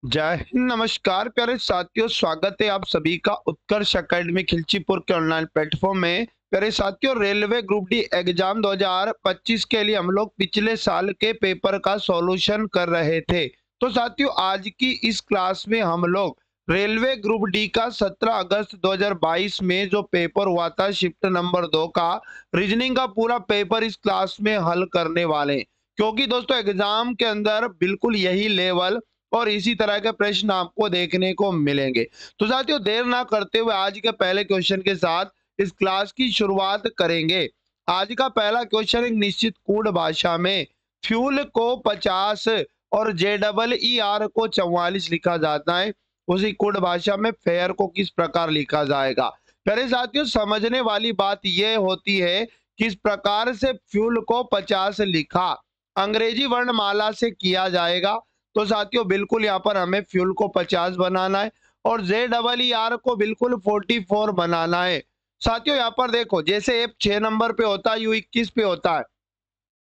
जय हिंद, नमस्कार प्यारे साथियों। स्वागत है आप सभी का उत्कर्ष एकेडमी खिलचीपुर के ऑनलाइन प्लेटफॉर्म में। प्यारे साथियों, रेलवे ग्रुप डी एग्जाम 2025 के लिए हम लोग पिछले साल के पेपर का सॉल्यूशन कर रहे थे। तो साथियों, आज की इस क्लास में हम लोग रेलवे ग्रुप डी का 17 अगस्त 2022 में जो पेपर हुआ था शिफ्ट नंबर 2 का रीजनिंग का पूरा पेपर इस क्लास में हल करने वाले हैं। क्योंकि दोस्तों एग्जाम के अंदर बिल्कुल यही लेवल और इसी तरह के प्रश्न आपको देखने को मिलेंगे। तो साथियों, देर ना करते हुए आज के पहले क्वेश्चन के साथ इस क्लास की शुरुआत करेंगे। आज का पहला क्वेश्चन एक निश्चित कूट भाषा में फ्यूल को 50 और JER को 44 लिखा जाता है, उसी कूट भाषा में फेयर को किस प्रकार लिखा जाएगा। प्यारे साथियों, समझने वाली बात यह होती है किस प्रकार से फ्यूल को 50 लिखा अंग्रेजी वर्णमाला से किया जाएगा। तो साथियों, बिल्कुल यहाँ पर हमें फ्यूल को 50 बनाना है और JER को बिल्कुल 44 बनाना है। साथियों, यहाँ पर देखो, जैसे F 6 नंबर पे होता है, U 21 पे होता है,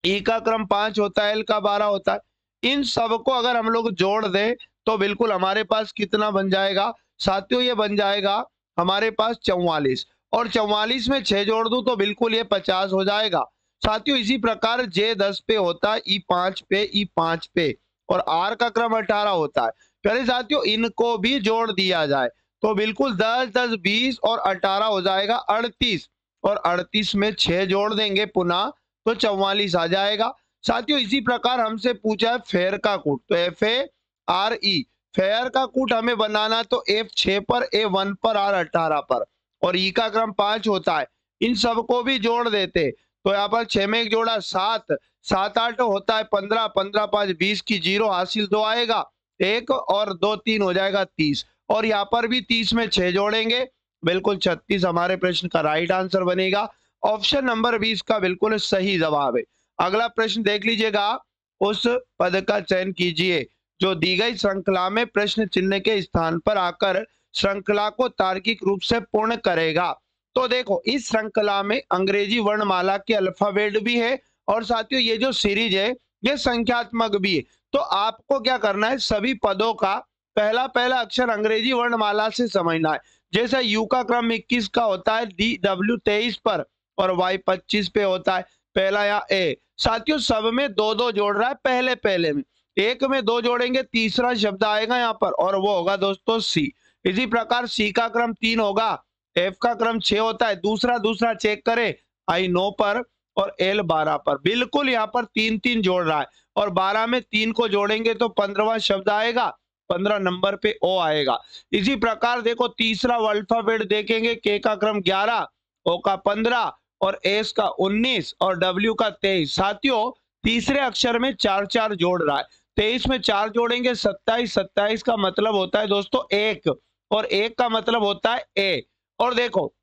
E का क्रम 5 होता है, L का 12 होता है। इन सबको अगर हम लोग जोड़ दें तो बिल्कुल हमारे पास कितना बन जाएगा साथियों? ये बन जाएगा हमारे पास 44, और 44 में 6 जोड़ दूं तो बिल्कुल ये 50 हो जाएगा। साथियों, इसी प्रकार J 10 पे होता है, E 5 पे, E 5 पे, और R का क्रम 18 होता है। प्यारे साथियों, इनको भी जोड़ दिया जाए तो बिल्कुल 10 10 20 और 18 हो जाएगा 38, और 38 में 6 जोड़ देंगे पुनः तो 44 आ जाएगा। साथियों, इसी प्रकार हमसे पूछा है फेयर का कूट, तो FARE फेयर का कूट हमें बनाना तो F 6 पर, A 1 पर, R 18 पर, और E का क्रम 5 होता है। इन सबको भी जोड़ देते तो यहाँ पर 6 में 1 जोड़ा 7, 7 8 होता है 15, 15 5 20 की 0 हासिल 2 आएगा, 1 और 2 3 हो जाएगा 30, और यहाँ पर भी 30 में 6 जोड़ेंगे, बिल्कुल 36 हमारे प्रश्न का राइट आंसर बनेगा। ऑप्शन नंबर 20 का बिल्कुल सही जवाब है। अगला प्रश्न देख लीजिएगा, उस पद का चयन कीजिए जो दी गई श्रृंखला में प्रश्न चिन्ह के स्थान पर आकर श्रृंखला को तार्किक रूप से पूर्ण करेगा। तो देखो, इस श्रृंखला में अंग्रेजी वर्णमाला के अल्फाबेट भी है और साथियों ये जो सीरीज है ये संख्यात्मक भी है। तो आपको क्या करना है, सभी पदों का पहला पहला अक्षर अंग्रेजी वर्णमाला से समझना है। जैसे यू का क्रम 21 का होता है, DW 23 पर, और Y 25 पे होता है, पहला या ए। साथियों, सब में दो दो जोड़ रहा है, पहले पहले में एक में 2 जोड़ेंगे, तीसरा शब्द आएगा यहाँ पर और वो होगा दोस्तों सी। इसी प्रकार सी का क्रम 3 होगा, F का क्रम 6 होता है, दूसरा दूसरा चेक करें, I 9 पर और L 12 पर, बिल्कुल यहाँ पर 3 3 जोड़ रहा है, और 12 में 3 को जोड़ेंगे तो 15वां शब्द आएगा, 15 नंबर पे O आएगा। इसी प्रकार देखो, तीसरा अल्फाबेट देखेंगे, K का क्रम 11, O का 15 और S का 19 और W का 23। साथियों, तीसरे अक्षर में 4 4 जोड़ रहा है, 23 में 4 जोड़ेंगे 27, 27 का मतलब होता है दोस्तों 1, और 1 का मतलब होता है A। और देखो,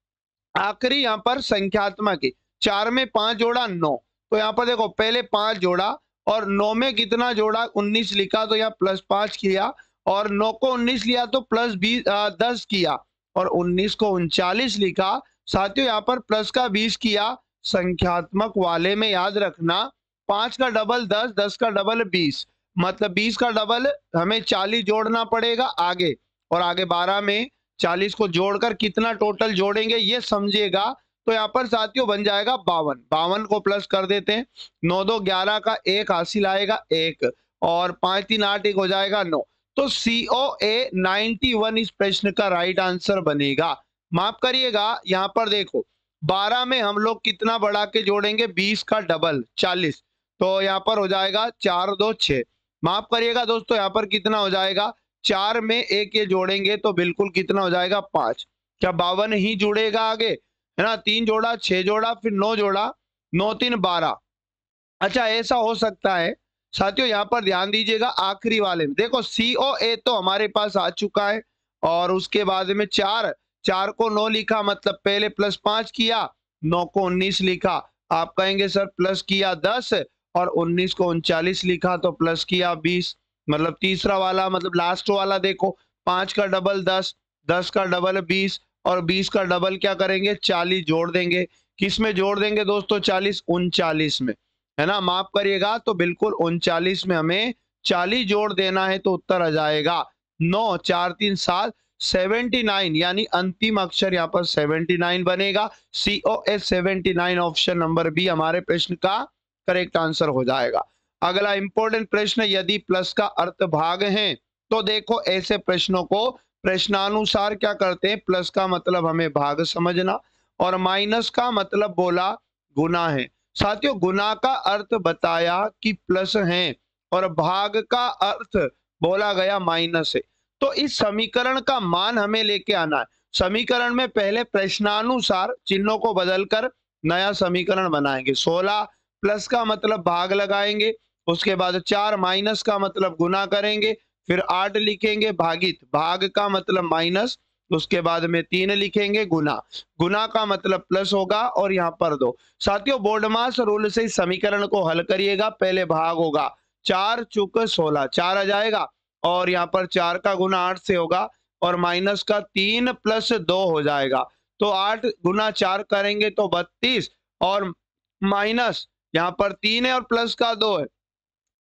आखिरी यहाँ पर संख्यात्मक है, 4 में 5 जोड़ा 9, तो यहाँ पर देखो पहले 5 जोड़ा और 9 में कितना जोड़ा 19 लिखा, तो यहाँ +5 किया, और 9 को 19 लिया तो +10 किया, और 19 को 39 लिखा। साथियों, यहाँ पर प्लस का 20 किया, संख्यात्मक वाले में याद रखना 5 का डबल 10, 10 का डबल 20, मतलब 20 का डबल हमें 40 जोड़ना पड़ेगा आगे, और आगे 12 में 40 को जोड़कर कितना टोटल जोड़ेंगे ये समझिएगा। तो यहाँ पर साथियों बन जाएगा 52, 52 को प्लस कर देते हैं, 9 2 11 का 1 हासिल आएगा 1, और 5 3 8 1 हो जाएगा 9। तो COA 91 इस प्रश्न का राइट आंसर बनेगा। माफ करिएगा, यहाँ पर देखो 12 में हम लोग कितना बढ़ा के जोड़ेंगे, 20 का डबल 40, तो यहाँ पर हो जाएगा 4 2 6। माफ करिएगा दोस्तों, यहाँ पर कितना हो जाएगा, 4 में 1 ये जोड़ेंगे तो बिल्कुल कितना हो जाएगा 5। क्या 52 ही जुड़ेगा आगे, है ना? 3 जोड़ा, 6 जोड़ा, फिर 9 जोड़ा, 9 3 12। अच्छा, ऐसा हो सकता है। साथियों, यहाँ पर ध्यान दीजिएगा, आखिरी वाले में देखो COA तो हमारे पास आ चुका है, और उसके बाद में 4, 4 को 9 लिखा, मतलब पहले +5 किया, 9 को 19 लिखा। आप कहेंगे सर प्लस किया 10 और 19 को 39 लिखा तो प्लस किया 20, मतलब तीसरा वाला, मतलब लास्ट वाला देखो, 5 का डबल 10, 10 का डबल 20, और 20 का डबल क्या करेंगे 40 जोड़ देंगे। किस में जोड़ देंगे दोस्तों 40? 39 में, है ना? माफ करिएगा, तो बिल्कुल 39 में हमें 40 जोड़ देना है, तो उत्तर आ जाएगा 9 4 3 7 79 यानी अंतिम अक्षर यहाँ पर 79 बनेगा। COS 79 ऑप्शन नंबर बी हमारे प्रश्न का करेक्ट आंसर हो जाएगा। अगला इंपॉर्टेंट प्रश्न, यदि प्लस का अर्थ भाग है तो देखो ऐसे प्रश्नों को प्रश्नानुसार क्या करते हैं, प्लस का मतलब हमें भाग समझना और माइनस का मतलब बोला गुना है। साथियों गुना का अर्थ बताया कि प्लस है और भाग का अर्थ बोला गया माइनस है। तो इस समीकरण का मान हमें लेके आना है। समीकरण में पहले प्रश्नानुसार चिन्हों को बदलकर नया समीकरण बनाएंगे। 16 प्लस का मतलब भाग लगाएंगे, उसके बाद 4 माइनस का मतलब गुना करेंगे, फिर 8 लिखेंगे भागित, भाग का मतलब माइनस, उसके बाद में 3 लिखेंगे गुना, गुना का मतलब प्लस होगा और यहाँ पर 2। साथियों बोर्डमास रूल से इस समीकरण को हल करिएगा। पहले भाग होगा 4 चुक 16, 4 आ जाएगा और यहाँ पर 4 का गुना 8 से होगा और माइनस का 3 प्लस 2 हो जाएगा। तो 8 गुना 4 करेंगे तो 32 और माइनस यहाँ पर 3 है और प्लस का 2 है,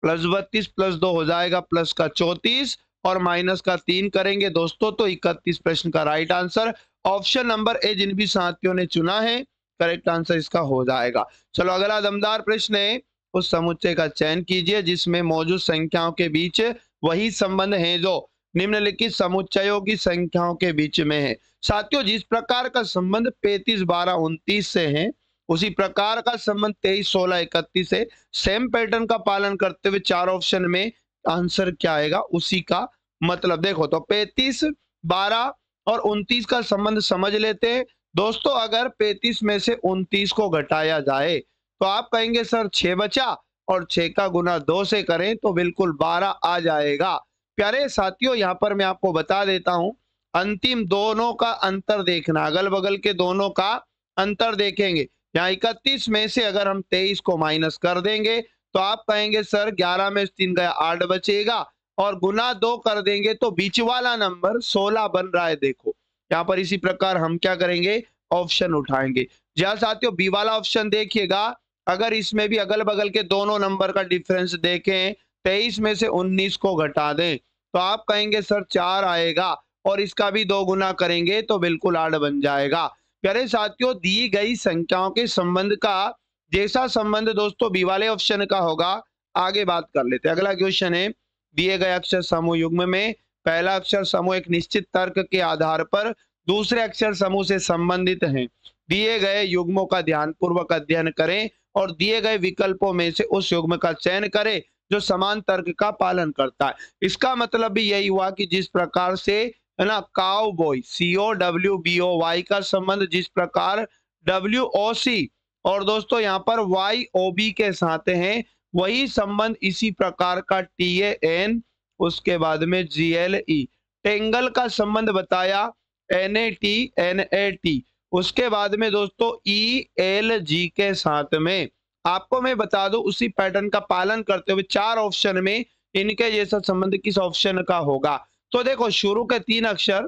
प्लस 32 प्लस 2 हो जाएगा प्लस का 34 और माइनस का 3 करेंगे दोस्तों तो 31 प्रश्न का right answer option number A जिन भी साथियों ने चुना है करेक्ट आंसर इसका हो जाएगा। चलो अगला दमदार प्रश्न है, उस समुच्चय का चयन कीजिए जिसमें मौजूद संख्याओं के बीच वही संबंध है जो निम्नलिखित समुच्चयों की संख्याओं के बीच में है। साथियों जिस प्रकार का संबंध 35 12 29 से है उसी प्रकार का संबंध 23 16 31 है। सेम पैटर्न का पालन करते हुए 4 ऑप्शन में आंसर क्या आएगा उसी का मतलब देखो। तो 35 12 और 29 का संबंध समझ लेते हैं दोस्तों। अगर 35 में से 29 को घटाया जाए तो आप कहेंगे सर 6 बचा और 6 का गुना 2 से करें तो बिल्कुल 12 आ जाएगा। प्यारे साथियों यहाँ पर मैं आपको बता देता हूं, अंतिम दोनों का अंतर देखना, अगल बगल के दोनों का अंतर देखेंगे। यहाँ 31 में से अगर हम 23 को माइनस कर देंगे तो आप कहेंगे सर 11 में 3 गया 8 बचेगा और गुना 2 कर देंगे तो बीच वाला नंबर 16 बन रहा है। देखो यहाँ पर इसी प्रकार हम क्या करेंगे ऑप्शन उठाएंगे। जहाँ साथियों बी वाला ऑप्शन देखिएगा, अगर इसमें भी अगल बगल के दोनों नंबर का डिफरेंस देखें 23 में से 19 को घटा दें तो आप कहेंगे सर 4 आएगा और इसका भी 2 गुना करेंगे तो बिल्कुल 8 बन जाएगा। प्यारे साथियों दी गई संख्याओं के संबंध का जैसा संबंध दोस्तों बी वाले ऑप्शन का होगा। आगे बात कर लेते हैं। अगला क्वेश्चन है, दिए गए अक्षर समूह युग्म में पहला अक्षर समूह एक निश्चित तर्क के आधार पर दूसरे अक्षर समूह से संबंधित है। दिए गए युग्मों का ध्यानपूर्वक अध्ययन करें और दिए गए विकल्पों में से उस युग्म का चयन करें जो समान तर्क का पालन करता है। इसका मतलब भी यही हुआ कि जिस प्रकार से है ना काउबॉय COWBOY का संबंध जिस प्रकार WOC और दोस्तों यहाँ पर YOB के साथ हैं वही संबंध इसी प्रकार का TAN उसके बाद में GLE टेंगल का संबंध बताया NAT NAT उसके बाद में दोस्तों ELG के साथ में। आपको मैं बता दूं उसी पैटर्न का पालन करते हुए 4 ऑप्शन में इनके जैसा संबंध किस ऑप्शन का होगा। तो देखो शुरू के 3 अक्षर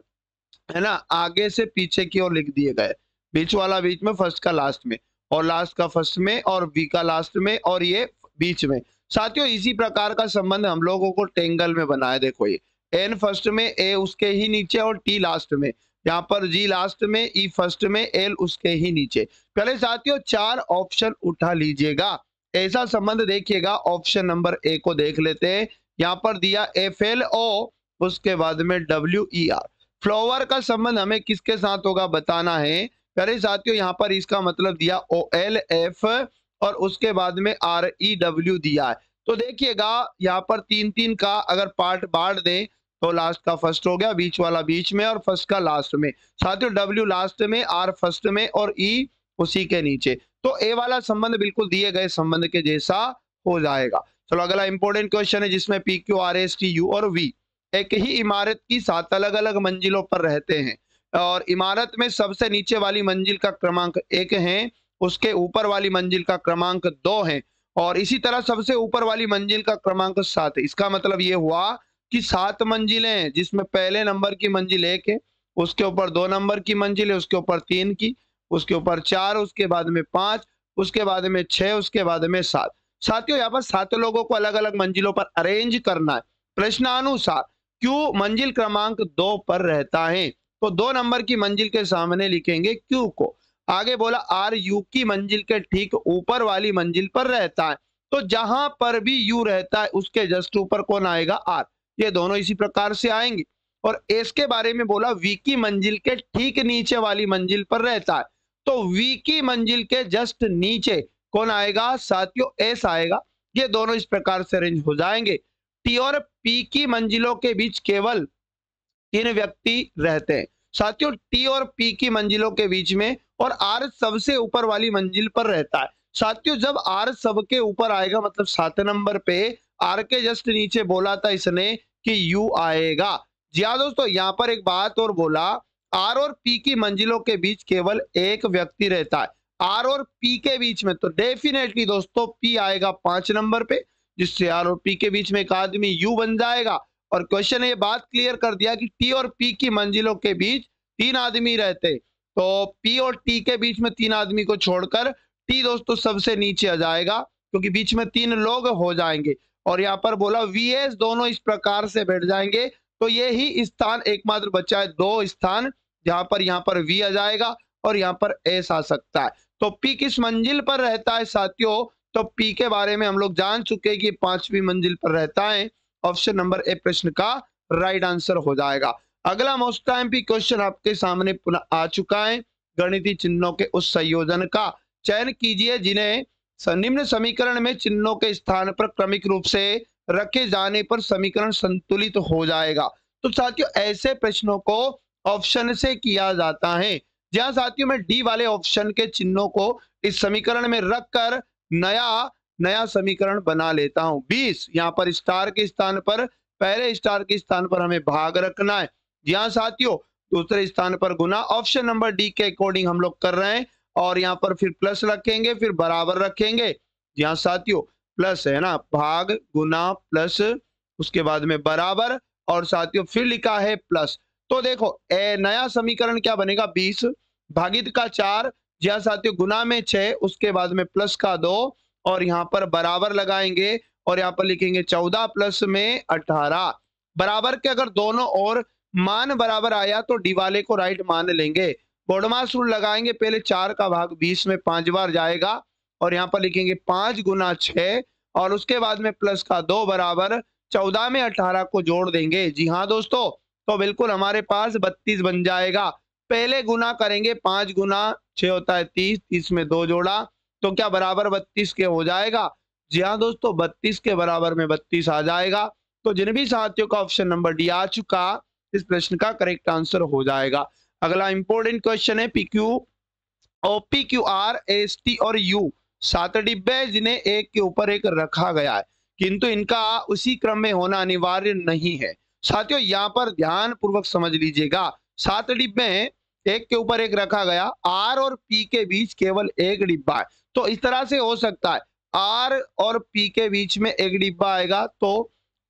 है ना आगे से पीछे की ओर लिख दिए गए, बीच वाला बीच में, फर्स्ट का लास्ट में और लास्ट का फर्स्ट में और बी का लास्ट में और ये बीच में। साथियों इसी प्रकार का संबंध हम लोगों को टेंगल में बनाया। देखो ये N फर्स्ट में, A उसके ही नीचे और T लास्ट में, यहाँ पर G लास्ट में, E फर्स्ट में, L उसके ही नीचे। पहले साथियों 4 ऑप्शन उठा लीजिएगा। ऐसा संबंध देखिएगा ऑप्शन नंबर ए को देख लेते हैं। यहाँ पर दिया FLO उसके बाद में WER। फ्लावर का संबंध हमें किसके साथ होगा बताना है। पहले साथियों यहाँ पर इसका मतलब दिया OLF और उसके बाद में REW दिया है। तो देखिएगा यहाँ पर 3-3 का अगर पार्ट बांट दें तो लास्ट का फर्स्ट हो गया, बीच वाला बीच में और फर्स्ट का लास्ट में। साथियों W लास्ट में, R फर्स्ट में और E उसी के नीचे। तो ए वाला संबंध बिल्कुल दिए गए संबंध के जैसा हो जाएगा। चलो अगला इंपॉर्टेंट क्वेश्चन है जिसमें PQ RS T U और V एक ही इमारत की 7 अलग अलग मंजिलों पर रहते हैं और इमारत में सबसे नीचे वाली मंजिल का क्रमांक 1 है, उसके ऊपर वाली मंजिल का क्रमांक 2 है और इसी तरह सबसे ऊपर वाली मंजिल का क्रमांक 7 है। इसका मतलब ये हुआ कि 7 मंजिलें हैं जिसमें पहले नंबर की मंजिल 1 है, उसके ऊपर 2 नंबर की मंजिल है, उसके ऊपर 3 की, उसके ऊपर 4, उसके बाद में 5, उसके बाद में 6, उसके बाद में 7। साथियों यहाँ पर 7 लोगों को अलग अलग मंजिलों पर अरेंज करना है प्रश्नानुसार। क्यू मंजिल क्रमांक 2 पर रहता है। तो 2 नंबर की मंजिल के सामने लिखेंगे क्यू को। आगे बोला आर यू की मंजिल के ठीक ऊपर वाली मंजिल पर रहता है। तो जहां पर भी यू रहता है उसके जस्ट ऊपर कौन आएगा, आर। ये दोनों इसी प्रकार से आएंगे। और एस के बारे में बोला वी की मंजिल के ठीक नीचे वाली मंजिल पर रहता है। तो वी की मंजिल के जस्ट नीचे कौन आएगा साथियों, एस आएगा। ये दोनों इस प्रकार से अरेंज हो जाएंगे। टी और पी की मंजिलों के बीच केवल 3 व्यक्ति रहते हैं साथियों, टी और पी की मंजिलों के बीच में, और आर सबसे ऊपर वाली मंजिल पर रहता है साथियों। जब आर सबके ऊपर आएगा मतलब 7 नंबर पे आर के जस्ट नीचे बोला था इसने कि यू आएगा। जी हाँ दोस्तों, यहाँ पर एक बात और बोला, आर और पी की मंजिलों के बीच केवल एक व्यक्ति रहता है। आर और पी के बीच में तो डेफिनेटली दोस्तों पी आएगा 5 नंबर पे, जिससे आर और पी के बीच में एक आदमी यू बन जाएगा। और क्वेश्चन ये बात क्लियर कर दिया कि टी और पी की मंजिलों के बीच 3 आदमी रहते। तो पी और टी के बीच में 3 आदमी को छोड़कर टी दोस्तों सबसे नीचे आ जाएगा, क्योंकि बीच में 3 लोग हो जाएंगे। और यहाँ पर बोला वी एस दोनों इस प्रकार से बैठ जाएंगे। तो ये ही स्थान एकमात्र बचा है, 2 स्थान जहां पर यहाँ पर वी आ जाएगा और यहाँ पर एस आ सकता है। तो पी किस मंजिल पर रहता है साथियों, तो पी के बारे में हम लोग जान चुके हैं कि 5वीं मंजिल पर रहता है। ऑप्शन नंबर ए प्रश्न का राइट आंसर हो जाएगा। अगला मोस्ट एमपी क्वेश्चन आपके सामने पुनः आ चुका है। गणितीय चिन्हों के उस संयोजन का चयन कीजिए जिन्हें निम्न समीकरण में चिन्हों के स्थान पर क्रमिक रूप से रखे जाने पर समीकरण संतुलित हो जाएगा। तो साथियों ऐसे प्रश्नों को ऑप्शन से किया जाता है। जहां साथियों में डी वाले ऑप्शन के चिन्हों को इस समीकरण में रखकर नया समीकरण बना लेता हूं। 20 यहाँ पर स्टार के स्थान पर, पहले स्टार के स्थान पर हमें भाग रखना है। जी हाँ साथियों, दूसरे स्थान पर गुना। ऑप्शन नंबर डी के अकॉर्डिंग हम लोग कर रहे हैं। और यहाँ पर फिर प्लस रखेंगे, फिर बराबर रखेंगे। जी हाँ साथियों, प्लस है ना, भाग गुना प्लस, उसके बाद में बराबर, और साथियों फिर लिखा है प्लस। तो देखो नया समीकरण क्या बनेगा, 20 भागित का 4। जी हाँ साथियों, गुना में 6, उसके बाद में प्लस का 2, और यहाँ पर बराबर लगाएंगे और यहाँ पर लिखेंगे 14 प्लस में 18। बराबर के अगर दोनों और मान बराबर आया तो डी वाले को राइट मान लेंगे। बोडमास रूल लगाएंगे, पहले 4 का भाग 20 में 5 बार जाएगा, और यहाँ पर लिखेंगे 5 गुना 6, और उसके बाद में प्लस का 2 बराबर 14 में 18 को जोड़ देंगे। जी हाँ दोस्तों, तो बिल्कुल हमारे पास 32 बन जाएगा। पहले गुना करेंगे, 5 गुना 6 होता है 30, 30 में 2 जोड़ा तो क्या बराबर 32 के हो जाएगा। जी हाँ दोस्तों, 32 के बराबर में 32 आ जाएगा। तो जिन भी साथियों का ऑप्शन नंबर डी आ चुका, इस प्रश्न का करेक्ट आंसर हो जाएगा। अगला इंपॉर्टेंट क्वेश्चन है पीक्यू और PQR ST और U 7 डिब्बे जिन्हें एक के ऊपर एक रखा गया है, किंतु इनका उसी क्रम में होना अनिवार्य नहीं है। साथियों यहाँ पर ध्यान पूर्वक समझ लीजिएगा, 7 डिब्बे हैं, एक के ऊपर एक रखा गया, R और P के बीच केवल एक डिब्बा है। तो इस तरह से हो सकता है R और P के बीच में एक डिब्बा आएगा तो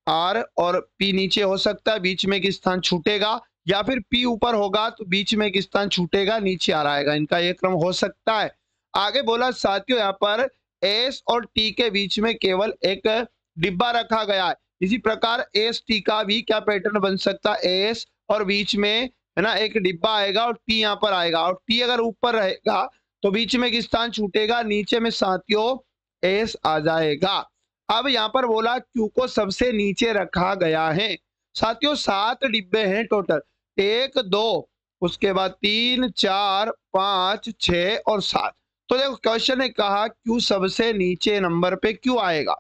R और P नीचे हो सकता है, बीच में एक स्थान छूटेगा, या फिर P ऊपर होगा तो बीच में एक स्थान छूटेगा, नीचे आ रहेगा। इनका ये क्रम हो सकता है। आगे बोला साथियों यहाँ पर S और T के बीच में केवल एक डिब्बा रखा गया है। इसी प्रकार एस टी का भी क्या पैटर्न बन सकता है, एस और बीच में है ना एक डिब्बा आएगा और टी यहाँ पर आएगा, और टी अगर ऊपर रहेगा तो बीच में एक स्थान छूटेगा, नीचे में साथियों एस आ जाएगा। अब यहाँ पर बोला क्यू को सबसे नीचे रखा गया है। साथियों 7 डिब्बे हैं टोटल, 1 2 उसके बाद 3 4 5 6 और 7। तो देखो क्वेश्चन ने कहा क्यू सबसे नीचे नंबर पे क्यों आएगा,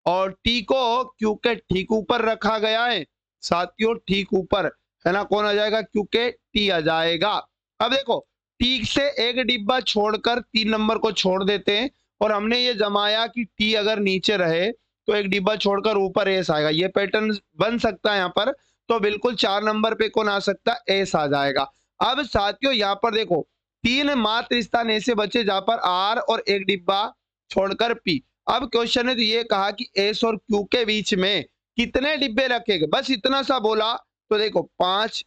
और टी को क्यू के ठीक ऊपर रखा गया है। साथियों ठीक ऊपर है ना कौन आ जाएगा, क्यू के टी आ जाएगा। अब देखो टी से एक डिब्बा छोड़कर 3 नंबर को छोड़ देते हैं, और हमने ये जमाया कि टी अगर नीचे रहे तो एक डिब्बा छोड़कर ऊपर एस आएगा, ये पैटर्न बन सकता है यहाँ पर। तो बिल्कुल 4 नंबर पे कौन आ सकता है, एस आ जाएगा। अब साथियों यहाँ पर देखो 3 मात्र स्थान ऐसे बचे जहां पर आर और एक डिब्बा छोड़कर पी। अब क्वेश्चन ने तो ये कहा कि एस और क्यू के बीच में कितने डिब्बे रखेंगे, बस इतना सा बोला। तो देखो 5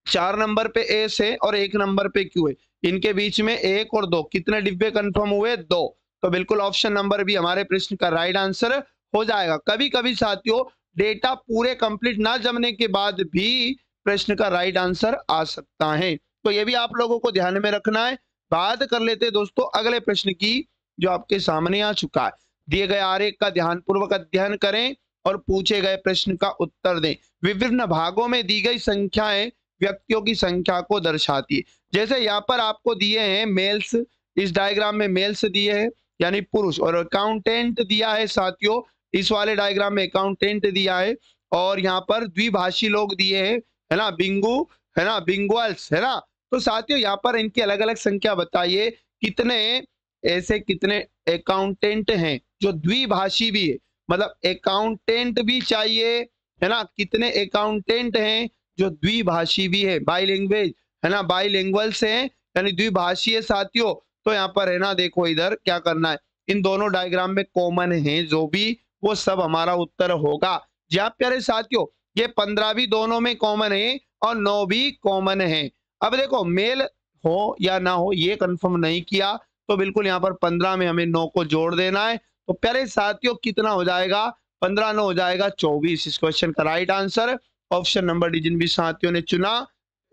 4 नंबर पे एस है और 1 नंबर पे क्यू है, इनके बीच में 1 और 2 कितने डिब्बे कंफर्म हुए, 2। तो बिल्कुल ऑप्शन नंबर भी हमारे प्रश्न का राइट आंसर हो जाएगा। कभी कभी साथियों डेटा पूरे कंप्लीट ना जमने के बाद भी प्रश्न का राइट आंसर आ सकता है। तो ये भी आप लोगों को ध्यान में रखना है। बात कर लेते हैं दोस्तों अगले प्रश्न की जो आपके सामने आ चुका है। दिए गए आरेख का ध्यानपूर्वक अध्ययन करें और पूछे गए प्रश्न का उत्तर दें। विभिन्न भागों में दी गई संख्याएं व्यक्तियों की संख्या को दर्शाती है। जैसे यहाँ पर आपको दिए हैं मेल्स, इस डायग्राम में मेल्स दिए हैं यानी पुरुष, और अकाउंटेंट दिया है साथियों, इस वाले डायग्राम में अकाउंटेंट दिया है, और यहाँ पर द्विभाषी लोग दिए हैं, है ना, बिंगू, है ना, बिंगुअल्स, है ना। तो साथियों यहाँ पर इनकी अलग अलग संख्या बताइए, कितने ऐसे कितने अकाउंटेंट हैं जो द्विभाषी भी है, मतलब अकाउंटेंट भी चाहिए, है ना, कितने अकाउंटेंट हैं जो द्विभाषी भी है, बाईलैंग्वेज, है ना, बाईलिंगुअल्स हैं यानी द्विभाषी है साथियों। तो यहाँ पर है ना, देखो इधर क्या करना है, इन दोनों डायग्राम में कॉमन है जो भी, वो सब हमारा उत्तर होगा। जी हाँ प्यारे साथियों, ये 15 भी दोनों में कॉमन है और 9 भी कॉमन है। अब देखो मेल हो या ना हो ये कंफर्म नहीं किया, तो बिल्कुल यहाँ पर 15 में हमें 9 को जोड़ देना है। तो प्यारे साथियों कितना हो जाएगा, 15 9 हो जाएगा 24। इस क्वेश्चन का right answer option number D जिन भी साथियों ने चुना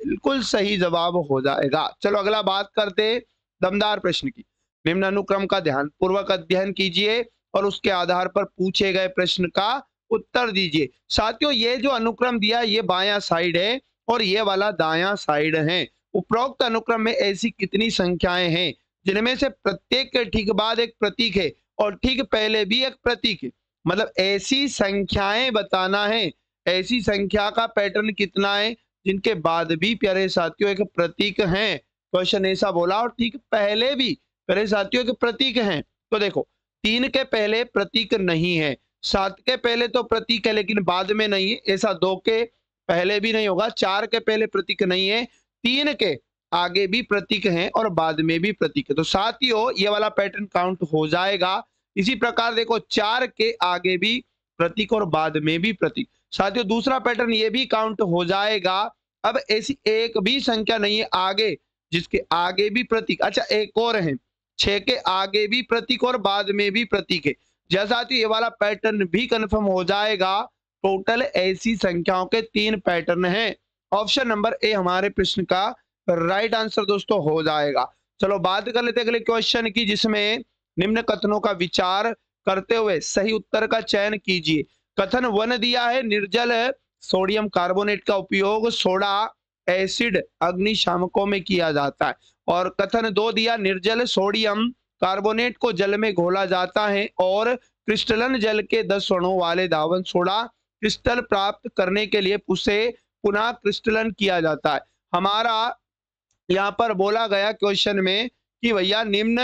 बिल्कुल सही जवाब हो जाएगा। चलो अगला बात करते दमदार प्रश्न की। निम्न अनुक्रम का ध्यानपूर्वक अध्ययन कीजिए और उसके आधार पर पूछे गए प्रश्न का उत्तर दीजिए। साथियों ये जो अनुक्रम दिया ये बायां साइड है और ये वाला दायां साइड है। उपरोक्त अनुक्रम में ऐसी कितनी संख्याएं हैं जिनमें से प्रत्येक के ठीक बाद एक प्रतीक है और ठीक पहले भी एक प्रतीक है, मतलब ऐसी संख्याएं बताना है, ऐसी संख्या का पैटर्न कितना है जिनके बाद भी प्यारे साथियों एक प्रतीक है। क्वेश्चन ऐसा बोला और ठीक पहले भी प्यारे साथियों के प्रतीक हैं। तो देखो 3 के पहले प्रतीक नहीं है, 7 के पहले तो प्रतीक है लेकिन बाद में नहीं है, ऐसा 2 के पहले भी नहीं होगा, 4 के पहले प्रतीक नहीं है, 3 के आगे भी प्रतीक हैं और बाद में भी प्रतीक है। तो साथियों ये वाला पैटर्न काउंट हो जाएगा। इसी प्रकार देखो 4 के आगे भी प्रतीक और बाद में भी प्रतीक, साथियों दूसरा पैटर्न ये भी काउंट हो जाएगा। अब ऐसी एक भी संख्या नहीं है आगे जिसके आगे भी प्रतीक, अच्छा एक और है 6 के आगे भी प्रतीक और बाद में भी प्रतीक है। जैसा कि ये वाला पैटर्न भी कंफर्म हो जाएगा। टोटल ऐसी संख्याओं के 3 पैटर्न हैं। ऑप्शन नंबर ए हमारे प्रश्न का राइट आंसर दोस्तों हो जाएगा। चलो बात कर लेते अगले क्वेश्चन की, जिसमें निम्न कथनों का विचार करते हुए सही उत्तर का चयन कीजिए। कथन 1 दिया है, निर्जल सोडियम कार्बोनेट का उपयोग सोडा एसिड अग्निशामकों में किया जाता है। और कथन 2 दिया, निर्जल सोडियम कार्बोनेट को जल में घोला जाता है और क्रिस्टलन जल के 10 अणुओं वाले धावन सोडा क्रिस्टल प्राप्त करने के लिए उसे पुनः क्रिस्टलन किया जाता है। हमारा यहाँ पर बोला गया क्वेश्चन में कि भैया निम्न,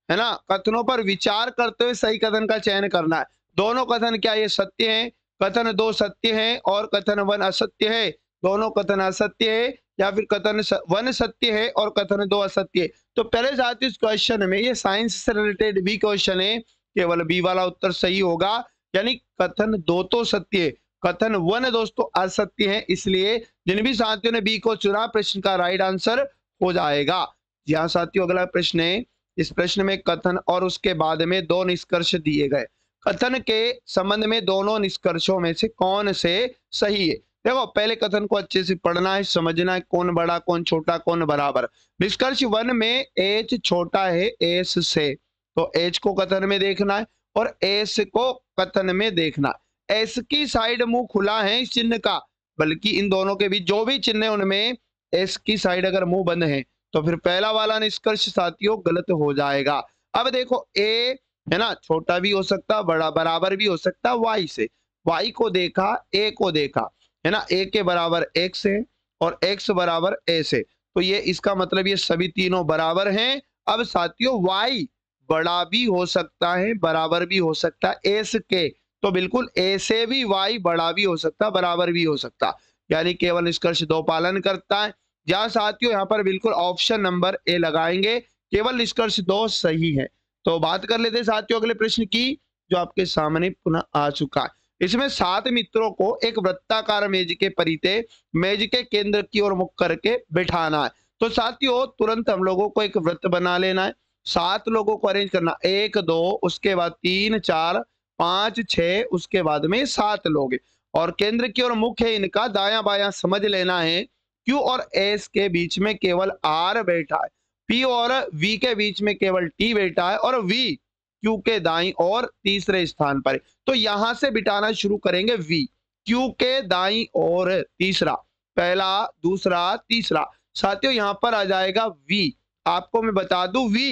है ना, कथनों पर विचार करते हुए सही कथन का चयन करना है। दोनों कथन क्या ये सत्य हैं, कथन 2 सत्य है और कथन 1 असत्य है, दोनों कथन असत्य है या फिर कथन 1 सत्य है और कथन 2 असत्य है। तो पहले साथ इस क्वेश्चन में ये साइंस से रिलेटेड भी क्वेश्चन है, केवल बी वाला उत्तर सही होगा, यानी कथन 2 तो सत्य है, कथन 1 दोस्तों असत्य है। इसलिए जिन भी साथियों ने बी को चुना प्रश्न का राइट आंसर हो जाएगा। जी हाँ साथियों अगला प्रश्न है। इस प्रश्न में कथन और उसके बाद में 2 निष्कर्ष दिए गए। कथन के संबंध में दोनों निष्कर्षों में से कौन से सही है। देखो पहले कथन को अच्छे से पढ़ना है, समझना है कौन बड़ा कौन छोटा कौन बराबर। निष्कर्ष 1 में एच छोटा है एस से, तो एच को कथन में देखना है और एस को कथन में देखना है। एस की साइड मुंह खुला है इस चिन्ह का, बल्कि इन दोनों के बीच जो भी चिन्ह है उनमें एस की साइड अगर मुंह बंद है तो फिर पहला वाला निष्कर्ष साथियों गलत हो जाएगा। अब देखो ए, है ना, छोटा भी हो सकता बड़ा बराबर भी हो सकता वाई से, वाई को देखा ए को देखा, है ना, ए के बराबर एक्स है और एक्स बराबर ए से, तो ये इसका मतलब ये सभी तीनों बराबर हैं। अब साथियों वाई बड़ा भी हो सकता है बराबर भी हो सकता है एस के, तो बिल्कुल ए से भी वाई बड़ा भी हो सकता बराबर भी हो सकता, यानी केवल निष्कर्ष 2 पालन करता है। जहां साथियों यहाँ पर बिल्कुल ऑप्शन नंबर ए लगाएंगे, केवल निष्कर्ष 2 सही है। तो बात कर लेते हैं साथियों अगले प्रश्न की जो आपके सामने पुनः आ चुका है। इसमें 7 मित्रों को एक वृत्ताकार मेज के परिते मेज के केंद्र की ओर मुख करके बिठाना है। तो साथियों तुरंत हम लोगों को एक वृत्त बना लेना है, 7 लोगों को अरेंज करना, 1 2 उसके बाद 3 4 5 6 उसके बाद में 7 लोग, और केंद्र की ओर मुख है इनका, दायां बायां समझ लेना है। Q और S के बीच में केवल R बैठा है, P और V के बीच में केवल T बैठा है, और V Q के दाईं और तीसरे स्थान पर है। तो यहां से बिठाना शुरू करेंगे। V Q के दाईं और तीसरा, पहला, दूसरा, तीसरा। साथियों यहाँ पर आ जाएगा V। आपको मैं बता दूं V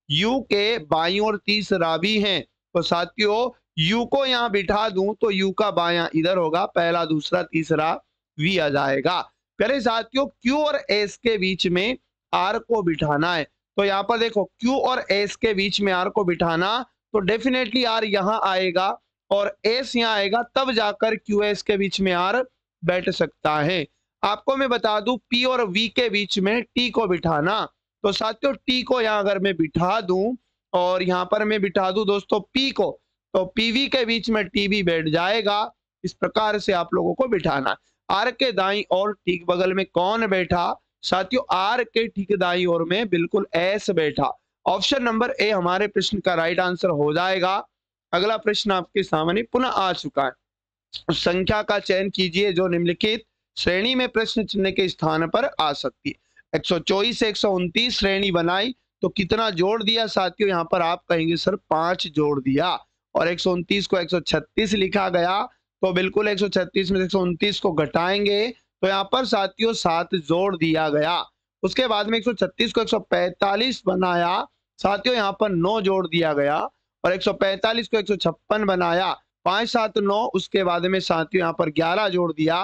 U के बाईं और तीसरा भी है। तो साथियों U को यहाँ बिठा दूं तो U का बायां इधर होगा, पहला, दूसरा, तीसरा, V आ जाएगा। प्यारे साथियों Q और S के बीच में R को बिठाना है। तो यहाँ पर देखो Q और S के बीच में R को बिठाना, तो डेफिनेटली R यहाँ आएगा और S यहाँ आएगा, तब जाकर QS के बीच में R बैठ सकता है। आपको मैं बता दूं P और V के बीच में T को बिठाना, तो साथियों T को यहाँ अगर मैं बिठा दूं और यहाँ पर मैं बिठा दूं दोस्तों P को, तो PV के बीच में T भी बैठ जाएगा। इस प्रकार से आप लोगों को बिठाना। R के दाईं और ठीक बगल में कौन बैठा? साथियों R के ठीक दाईं ओर में बिल्कुल S बैठा। ऑप्शन नंबर ए हमारे प्रश्न का राइट आंसर हो जाएगा। अगला प्रश्न आपके सामने पुनः आ चुका है। संख्या का चयन कीजिए जो निम्नलिखित श्रेणी में प्रश्न चिन्ह के स्थान पर आ सकती है। 124 से 129 श्रेणी बनाई तो कितना जोड़ दिया? साथियों यहाँ पर आप कहेंगे सर 5 जोड़ दिया। और 129 को 136 लिखा गया, तो बिल्कुल 136 में 129 को घटाएंगे तो यहाँ पर साथियों 7 जोड़ दिया गया। उसके बाद में 136 को 145 बनाया, साथियों यहाँ पर 9 जोड़ दिया गया। और 145 को 156 बनाया, 5 7 9, उसके बाद में साथियों यहाँ पर 11 जोड़ दिया।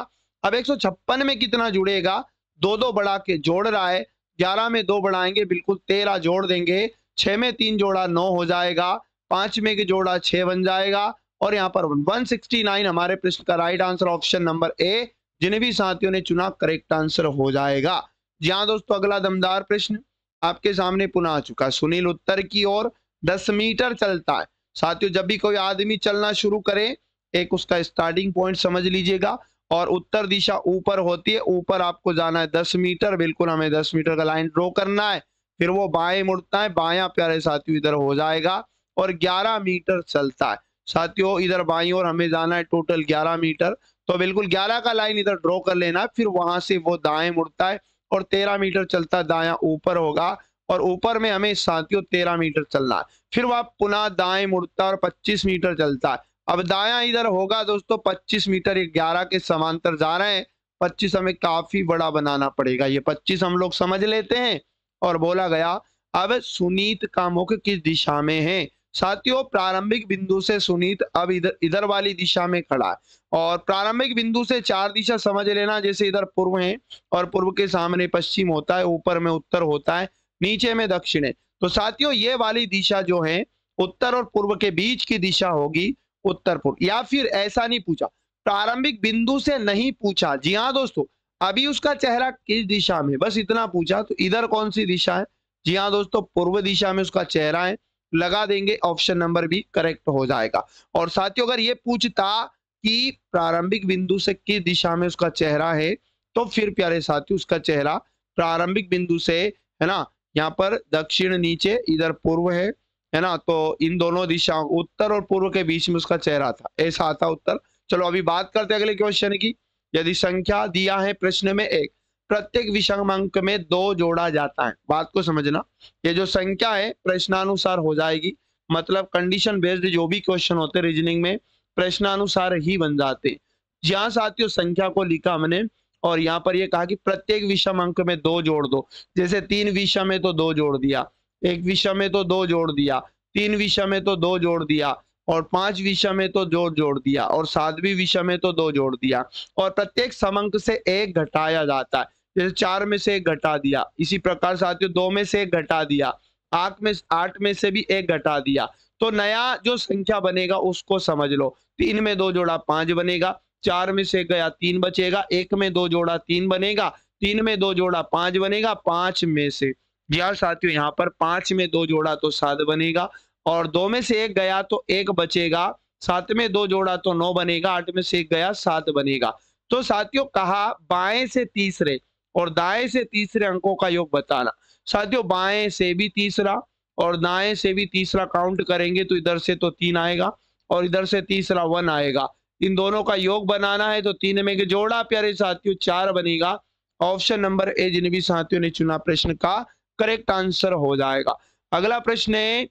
अब 156 में कितना जुड़ेगा? 2 बढ़ा के जोड़ रहा है, 11 में 2 बढ़ाएंगे, बिल्कुल 13 जोड़ देंगे। 6 में 3 जोड़ा 9 हो जाएगा, 5 में के जोड़ा 6 बन जाएगा। और यहाँ पर 169 हमारे प्रश्न का राइट आंसर ऑप्शन नंबर ए, जिन्हें भी साथियों ने चुना करेक्ट आंसर हो जाएगा। जी हाँ दोस्तों, अगला दमदार प्रश्न आपके सामने पुनः आ चुका। सुनील उत्तर की ओर 10 मीटर चलता है। साथियों जब भी कोई आदमी चलना शुरू करे, एक उसका स्टार्टिंग पॉइंट समझ लीजिएगा, और उत्तर दिशा ऊपर होती है। ऊपर आपको जाना है 10 मीटर, बिल्कुल हमें 10 मीटर का लाइन ड्रॉ करना है। फिर वो बाएं मुड़ता है, बायां प्यारे साथियों इधर हो जाएगा, और 11 मीटर चलता है। साथियों इधर बाईं ओर हमें जाना है टोटल 11 मीटर, तो बिल्कुल 11 का लाइन इधर ड्रॉ कर लेना है। फिर वहां से वो दाएं मुड़ता है और 13 मीटर चलता है, दायां ऊपर होगा, और ऊपर में हमें साथियों 13 मीटर चलना है। फिर वह पुनः दाएं मुड़ता है और 25 मीटर चलता है। अब दायां इधर होगा दोस्तों 25 मीटर, 11 के समांतर जा रहे हैं। 25 हमें काफी बड़ा बनाना पड़ेगा, ये 25 हम लोग समझ लेते हैं। और बोला गया अब सुनीत का मुख किस दिशा में है? साथियों प्रारंभिक बिंदु से सुनीत अब इधर वाली दिशा में खड़ा है, और प्रारंभिक बिंदु से 4 दिशा समझ लेना। जैसे इधर पूर्व है, और पूर्व के सामने पश्चिम होता है, ऊपर में उत्तर होता है, नीचे में दक्षिण है। तो साथियों ये वाली दिशा जो है उत्तर और पूर्व के बीच की दिशा होगी उत्तर पूर्व। या फिर ऐसा नहीं पूछा, प्रारंभिक बिंदु से नहीं पूछा। जी हाँ दोस्तों, अभी उसका चेहरा किस दिशा में, बस इतना पूछा। तो इधर कौन सी दिशा है? जी हाँ दोस्तों, पूर्व दिशा में उसका चेहरा है। लगा देंगे, ऑप्शन नंबर बी करेक्ट हो जाएगा। और साथियों अगर ये पूछता कि प्रारंभिक बिंदु से किस दिशा में उसका चेहरा है, तो फिर प्यारे साथियों उसका चेहरा प्रारंभिक बिंदु से, है ना, यहाँ पर दक्षिण नीचे, इधर पूर्व है ना, तो इन दोनों दिशाओं उत्तर और पूर्व के बीच में उसका चेहरा था, ऐसा आता उत्तर। चलो अभी बात करते हैं अगले क्वेश्चन की। यदि संख्या दिया है प्रश्न में 1, प्रत्येक विषम अंक में 2 जोड़ा जाता है। बात को समझना, ये जो संख्या है प्रश्नानुसार हो जाएगी, मतलब कंडीशन बेस्ड जो भी क्वेश्चन होते हैं रीजनिंग में प्रश्नानुसार ही बन जाते हैं। जहां साथियों संख्या को लिखा हमने, और यहाँ पर ये कहा कि प्रत्येक विषम अंक में 2 जोड़ दो। जैसे 3 विषम है तो 2 जोड़ दिया, 1 विषम है तो 2 जोड़ दिया, 3 विषम है तो 2 जोड़ दिया, और 5 विषम है तो 2 जोड़ दिया, और 7वीं विषम है तो 2 जोड़ दिया। और प्रत्येक समअंक से 1 घटाया जाता है। जैसे 4 में से 1 घटा दिया, इसी प्रकार साथियों 2 में से 1 घटा दिया, 8 में से भी 1 घटा दिया। तो नया जो संख्या बनेगा उसको समझ लो। 3 में 2 जोड़ा 5 बनेगा, 4 में से गया 3 बचेगा, 1 में 2 जोड़ा 3 बनेगा, 3 में 2 जोड़ा 5 बनेगा, 5 में से, जी हाँ साथियों यहाँ पर 5 में 2 जोड़ा तो 7 बनेगा, और 2 में से 1 गया तो 1 बचेगा, 7 में 2 जोड़ा तो 9 बनेगा, 8 में से 1 गया 7 बनेगा। तो साथियों कहा बाएं से तीसरे और दाएं से तीसरे अंकों का योग बताना। साथियों बाएं से भी तीसरा और दाएं से भी तीसरा काउंट करेंगे तो इधर से तो 3 आएगा, और इधर से तीसरा 1 आएगा, इन दोनों का योग बनाना है तो 3 में के जोड़ा प्यारे साथियों 4 बनेगा। ऑप्शन नंबर ए जिन भी साथियों ने चुना प्रश्न का करेक्ट आंसर हो जाएगा। अगला प्रश्न है,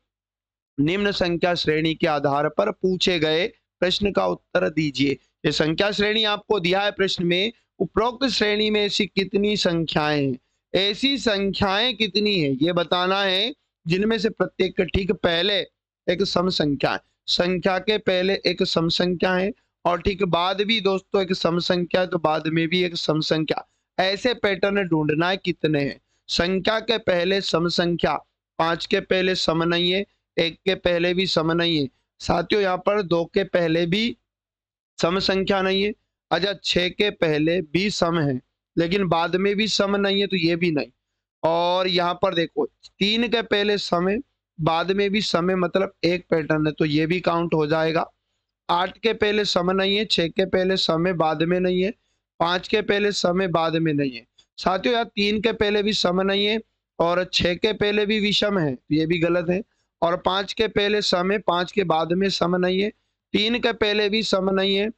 निम्न संख्या श्रेणी के आधार पर पूछे गए प्रश्न का उत्तर दीजिए। ये संख्या श्रेणी आपको दिया है प्रश्न में, उपरोक्त श्रेणी में ऐसी कितनी संख्याएं हैं, ऐसी संख्याएं कितनी है ये बताना है जिनमें से प्रत्येक के ठीक पहले एक सम संख्या है, संख्या के पहले एक सम संख्या है और ठीक बाद भी दोस्तों एक सम संख्या है तो बाद में भी एक सम संख्या। ऐसे पैटर्न ढूंढना है कितने हैं। संख्या के पहले सम संख्या, 5 के पहले सम नहीं है, 1 के पहले भी सम नहीं है साथियों, यहाँ पर 2 के पहले भी सम संख्या नहीं है। अच्छा 6 के पहले भी सम है लेकिन बाद में भी सम नहीं है तो ये भी नहीं। और यहाँ पर देखो 3 के पहले सम है बाद में भी सम है मतलब एक पैटर्न है तो ये भी काउंट हो जाएगा। 8 के पहले सम नहीं है, 6 के पहले सम है बाद में नहीं है, 5 के पहले सम है बाद में नहीं है साथियों। यहाँ 3 के पहले भी सम नहीं है और 6 के पहले भी विषम है तो ये भी गलत है। और 5 के पहले सम है, 5 के बाद में सम नहीं है, 3 के पहले भी सम नहीं है,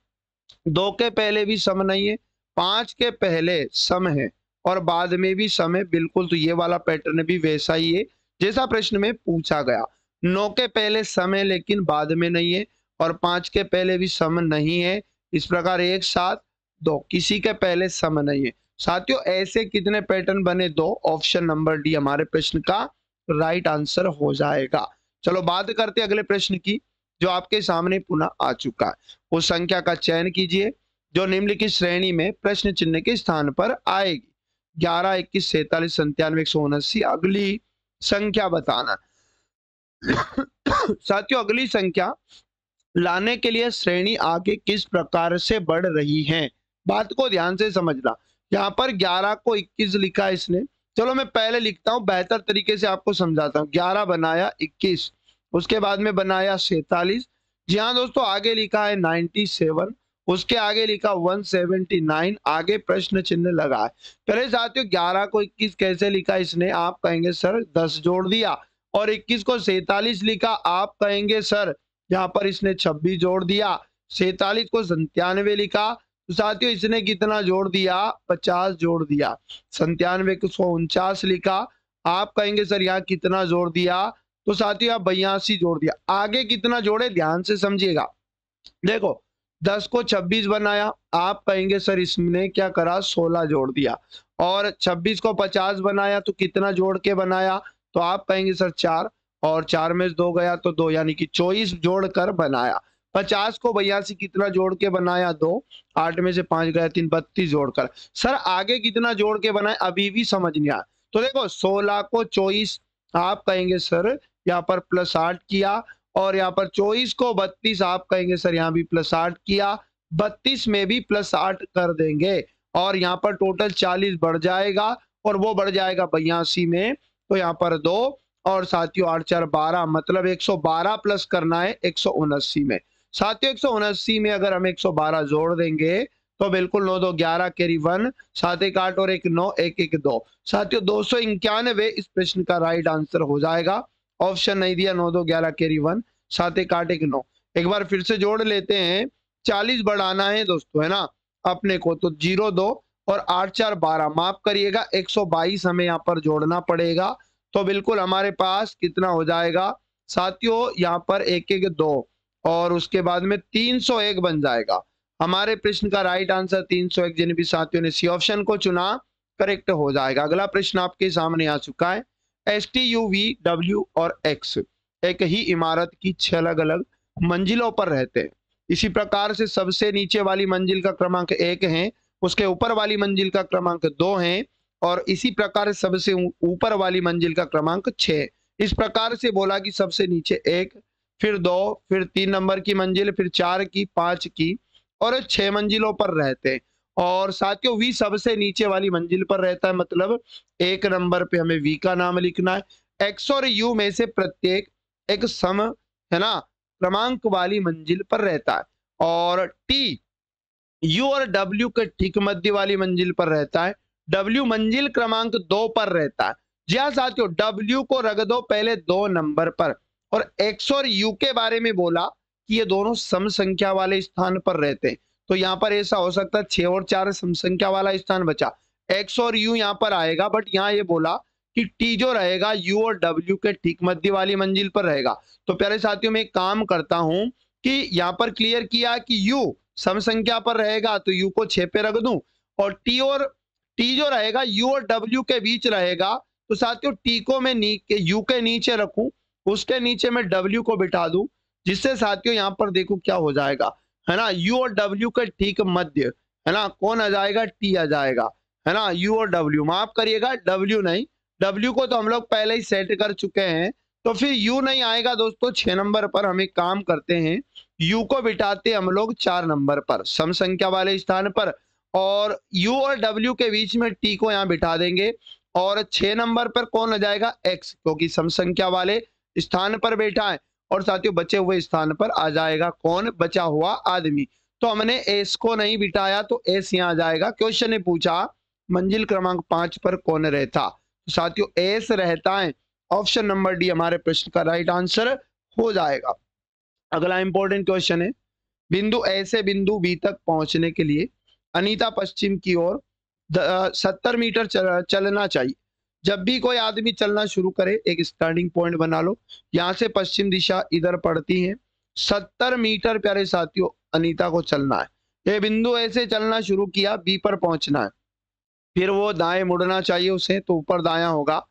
2 के पहले भी सम नहीं है, 5 के पहले सम है और बाद में भी सम है बिल्कुल, तो ये वाला पैटर्न भी वैसा ही है जैसा प्रश्न में पूछा गया। 9 के पहले सम है लेकिन बाद में नहीं है और 5 के पहले भी सम नहीं है। इस प्रकार 1 7 2 किसी के पहले सम नहीं है साथियों। ऐसे कितने पैटर्न बने? 2। ऑप्शन नंबर डी हमारे प्रश्न का राइट आंसर हो जाएगा। चलो बात करते अगले प्रश्न की जो आपके सामने पुनः आ चुका है। उस संख्या का चयन कीजिए जो निम्नलिखित श्रेणी में प्रश्न चिन्ह के स्थान पर आएगी। 11 21 47 97 179 अगली संख्या बताना। साथियों अगली संख्या लाने के लिए श्रेणी आगे किस प्रकार से बढ़ रही है, बात को ध्यान से समझना। यहाँ पर 11 को 21 लिखा है इसने, चलो मैं पहले लिखता हूँ बेहतर तरीके से आपको समझाता हूँ। 11 बनाया 21, उसके बाद में बनाया 47, जी हाँ दोस्तों आगे लिखा है 97, उसके आगे लिखा 179, आगे प्रश्न चिन्ह लगा है। पहले साथियों 11 को 21 कैसे लिखा इसने, आप कहेंगे सर 10 जोड़ दिया, और 21 को 47 लिखा, आप कहेंगे सर यहाँ पर इसने 26 जोड़ दिया। 47 को 97 लिखा तो साथियों इसने कितना जोड़ दिया, 50 जोड़ दिया। 97 को 149 लिखा, आप कहेंगे सर यहाँ कितना जोड़ दिया, तो साथियों यहाँ 82 जोड़ दिया। आगे कितना जोड़े ध्यान से समझिएगा। देखो 10 को 26 बनाया, आप कहेंगे सर इसने क्या करा 16 जोड़ दिया। और 26 को 50 बनाया तो कितना जोड़ के बनाया, तो आप कहेंगे सर 4, और 4 में 2 गया तो 2, यानी कि 24 जोड़ कर बनाया। 50 को 82 कितना जोड़ के बनाया 2, 8 में से 5 गया 3, 32 जोड़कर। सर आगे कितना जोड़ के बनाए अभी भी समझ नहीं आया। तो देखो 16 को 24, आप कहेंगे सर यहाँ पर +8 किया, और यहाँ पर 24 को 32, आप कहेंगे सर यहाँ भी +8 किया, 32 में भी +8 कर देंगे, और यहाँ पर टोटल 40 बढ़ जाएगा और वो बढ़ जाएगा 82 में, तो यहाँ पर 2 और साथियों 8 4 12, मतलब 112 प्लस करना है 179 में। साथियों 179 में अगर हम 112 जोड़ देंगे तो बिल्कुल 9 2 11 कैरी 1, 7 1 8 और 1 9 1 1 2, साथियों 291 इस प्रश्न का राइट आंसर हो जाएगा। ऑप्शन नहीं दिया, 9 2 11 कैरी 1, 7 1 8 1 9। एक बार फिर से जोड़ लेते हैं, 40 बढ़ाना है दोस्तों है ना अपने को, तो 0 2 और 8 4 12, माफ करिएगा 122 हमें यहाँ पर जोड़ना पड़ेगा। तो बिल्कुल हमारे पास कितना हो जाएगा साथियों, यहाँ पर 1 1 2 और उसके बाद में 301 बन जाएगा। हमारे प्रश्न का राइट आंसर 301, जिन भी साथियों ने सी ऑप्शन को चुना करेक्ट हो जाएगा। अगला प्रश्न आपके सामने आ चुका है। ST U V W और X एक ही इमारत की 6 अलग अलग मंजिलों पर रहते हैं। इसी प्रकार से सबसे नीचे वाली मंजिल का क्रमांक 1 है, उसके ऊपर वाली मंजिल का क्रमांक 2 है, और इसी प्रकार सबसे ऊपर वाली मंजिल का क्रमांक 6। इस प्रकार से बोला कि सबसे नीचे 1, फिर 2, फिर 3 नंबर की मंजिल, फिर 4 की, 5 की और 6 मंजिलों पर रहते हैं। और साथियों V सबसे नीचे वाली मंजिल पर रहता है, मतलब 1 नंबर पे हमें V का नाम लिखना है। X और U में से प्रत्येक एक सम है ना क्रमांक वाली मंजिल पर रहता है, और T U और W के ठीक मध्य वाली मंजिल पर रहता है। W मंजिल क्रमांक 2 पर रहता है। जी हाँ साथियों, W को रख दो पहले 2 नंबर पर, और X और U के बारे में बोला कि ये दोनों सम संख्या वाले स्थान पर रहते हैं। तो यहाँ पर ऐसा हो सकता है 6 और 4 सम संख्या वाला स्थान बचा, x और u यहाँ पर आएगा, बट यहाँ ये बोला कि t जो रहेगा u और w के ठीक मध्य वाली मंजिल पर रहेगा। तो प्यारे साथियों मैं एक काम करता हूं कि यहाँ पर क्लियर किया कि u सम संख्या पर रहेगा तो u को 6 पे रख दूं, और t जो रहेगा u और w के बीच रहेगा। तो साथियों t को मैं u के नीचे रखूं, उसके नीचे मैं w को बिठा दूं, जिससे साथियों यहाँ पर देखो क्या हो जाएगा, है ना, u और w के ठीक मध्य, है ना, कौन आ जाएगा, t आ जाएगा, है ना, u और w, माफ करिएगा w नहीं, w को तो हम लोग पहले ही सेट कर चुके हैं, तो फिर u नहीं आएगा दोस्तों 6 नंबर पर। हम एक काम करते हैं, u को बिठाते हम लोग 4 नंबर पर सम संख्या वाले स्थान पर, और u और w के बीच में t को यहाँ बिठा देंगे, और 6 नंबर पर कौन आ जाएगा, x, क्योंकि सम संख्या वाले स्थान पर बैठा है, और साथियों बचे हुए स्थान पर आ जाएगा कौन, बचा हुआ आदमी। तो हमने एस को नहीं बिठाया तो एस यहाँ आ जाएगा। क्वेश्चन ने पूछा मंजिल क्रमांक 5 पर कौन रहता, तो साथियों एस रहता है। ऑप्शन नंबर डी हमारे प्रश्न का राइट आंसर हो जाएगा। अगला इंपॉर्टेंट क्वेश्चन है, बिंदु ए से बिंदु बी तक पहुंचने के लिए अनीता पश्चिम की ओर 70 मीटर चलना चाहिए। जब भी कोई आदमी चलना शुरू करे एक स्टार्टिंग पॉइंट बना लो, यहाँ से पश्चिम दिशा इधर पड़ती है, 70 मीटर प्यारे साथियों अनीता को चलना है। ये बिंदु ऐसे चलना शुरू किया, बी पर पहुंचना है, फिर वो दाएं मुड़ना चाहिए उसे, तो ऊपर दायां होगा,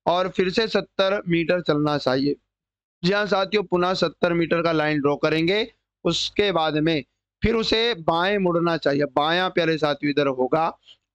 और फिर से 70 मीटर चलना चाहिए। जी हाँ साथियों, पुनः 70 मीटर का लाइन ड्रॉ करेंगे, उसके बाद में फिर उसे बाएं मुड़ना चाहिए, बायां प्यारे साथियों इधर होगा,